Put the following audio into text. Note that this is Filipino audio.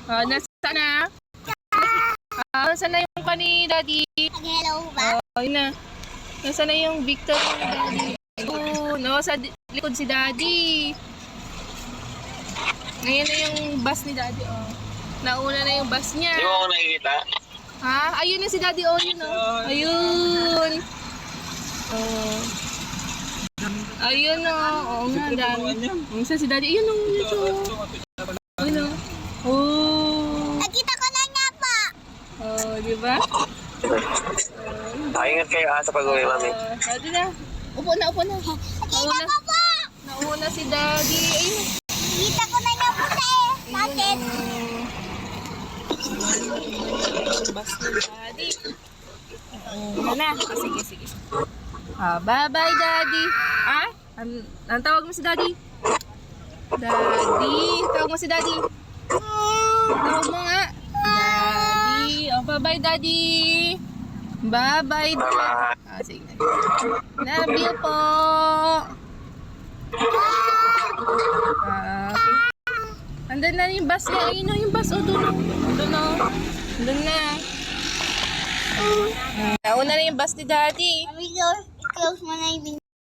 Nasa na? Nasa na yung kani daddy? Hello ba? Yun na. Nasa na yung Victor ni daddy? No, sa likod si daddy. Ngayon na yung bus ni daddy, oh. Nauna na yung bus niya. Di mo ako nakikita? Ha? Ayun na si daddy, oh. Yun, oh. Ayun. Oh. Ayun, oh. Oo nga, dami. Isa si daddy. Ayun, oh. Ito. Ayun, oh. Oh. Nakita ko na nga po. Oh, di ba? Ingat kayo sa pag-uwi, mami. Daddy na. Upo na, upo na. Nakita ko po. Nauna si daddy. Ayun. Nakita ko na nga po Bakit? Bus ni daddy. Ano na? Sige, sige. Bye-bye, daddy. Ang tawag mo si daddy? Daddy. Tawag mo si daddy. Tawag mo nga. Daddy. Bye-bye, daddy. Bye-bye, daddy. Sige. Love you po. Okay. Andun na yung bus niya. Ayun na yung bus. Doon na. Doon na. Doon na. Nauna na yung bus ni daddy. Amigo, close mo na yung